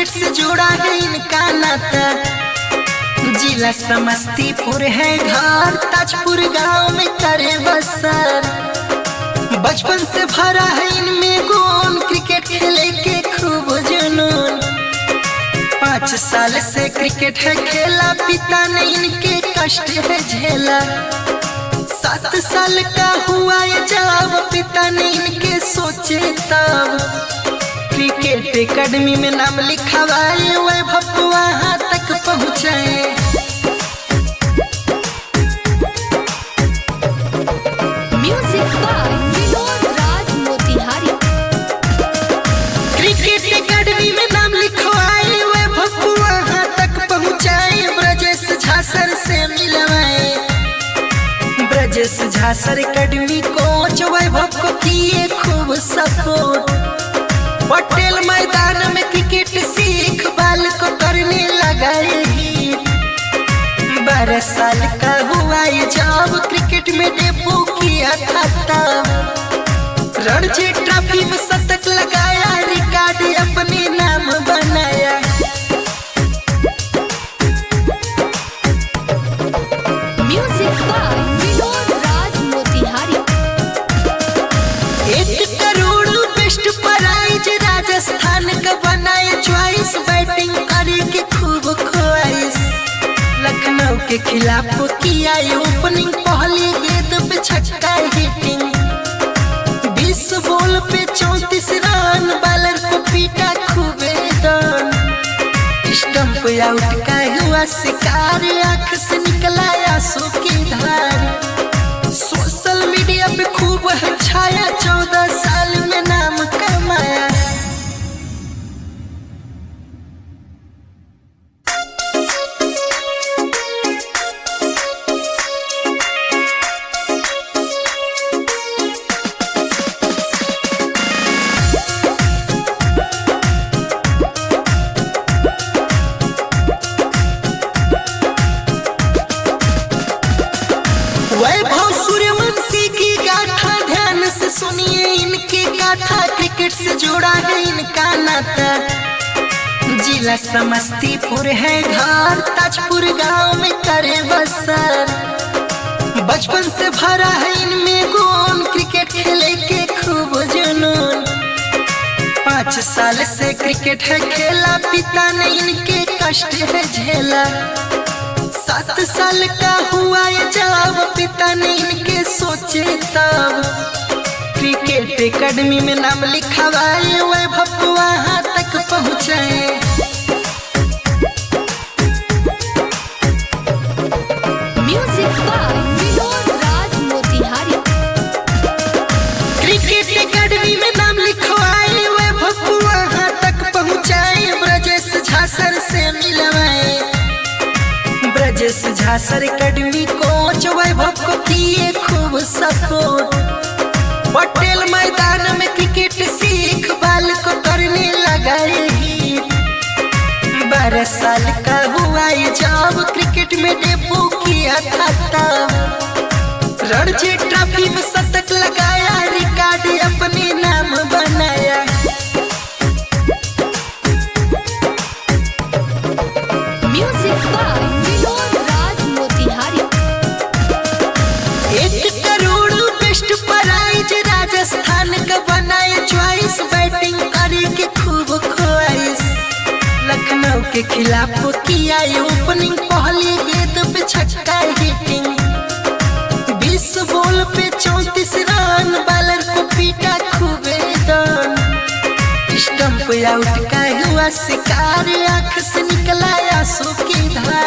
Cricket से जुड़ा है इनका नाता। जिला समस्तीपुर है घर, ताजपुर गांव में करे बसर। बचपन से भरा है इनमें गुण, क्रिकेट खेले के खूब जुनून। 5 साल से क्रिकेट है खेला, पिता ने इनके कष्ट है झेला। 7 साल का हुआ ये जब पिता ने इनके सोचे तब, क्रिकेट एकेडमी में नाम लिखवाए, वैभव वहां तक पहुंचाए। Music by Vinod Raj Motihari. Cricket academy में नाम लिखवाए, वैभव वहां तक पहुंचाए। ब्रजेश झा सर से मिलवाए, ब्रजेश झा सर एकेडमी कोच वैभव को किए खूब सपोर्ट। पटेल मैदान में क्रिकेट सीख बाल को करने लगाए हिट। 12 साल का हुआ ये जब क्रिकेट में डेब्यू किया था तब, रणजी ट्रॉफी में शतक लगाया, रिकॉर्ड अपने नाम बनाया। Music by Vinod Raj Motihari. 1 crore best prize Rajasthan का बनाए चॉइस। बैटिंग करे के खूब ख्वाइश, लखनऊ के खिलाफ किया ये ओपनिंग। पहली गेंद पे छक्का हिटिंग, 20 बॉल पे 34 रन। बॉलर को पीटा खूबे दन, स्टंप आउट का हुआ शिकार। आंख से निकला आंसू की धार। सोशल मीडिया पे खूब है छाया, 14 साल में नाम कमाया। वैभव सूर्यवंशी की गाथा ध्यान से सुनिए, इनकी गाथा क्रिकेट से जुड़ा है इनका नाता। जिला समस्तीपुर है घर, ताजपुर गांव में करे बसर। बचपन से भरा है इनमें गुण, क्रिकेट खेले के खूब जुनून। 5 साल से क्रिकेट है खेला, पिता ने इनके कष्ट है झेला। 7 साल का हुआ ये जब पिता ने इनके सोचे तब, क्रिकेट एकेडमी में नाम लिखवाए, वैभव वहां तक पहुंचाए। Music by Vinod Raj Motihari. Cricket academy में नाम लिखवाए, वैभव वहां तक पहुंचाए। ब्रजेश झा सर से मिलवाए, ब्रजेश झा सर एकेडमी कोच वैभव को किए खूब सपोर्ट। पटेल मैदान में क्रिकेट सीख बाल को करने लगाए हिट। 12 साल का हुआ ये जब क्रिकेट में डेब्यू किया था तब, रणजी ट्रॉफी में शतक लगाया, रिकॉर्ड अपने नाम बनाया। Music by Vinod Raj Motihari. 1 crore best prize Rajasthan का बनाए चॉइस। बैटिंग करे के खूब ख्वाइश, लखनऊ के खिलाफ किया ये ओपनिंग। पहली गेंद पे छक्का हिटिंग, 20 बॉल पे 34 रन। बॉलर को पीटा खूबे दन, स्टंप आउट का हुआ शिकार। आंख से निकला आंसू की धार।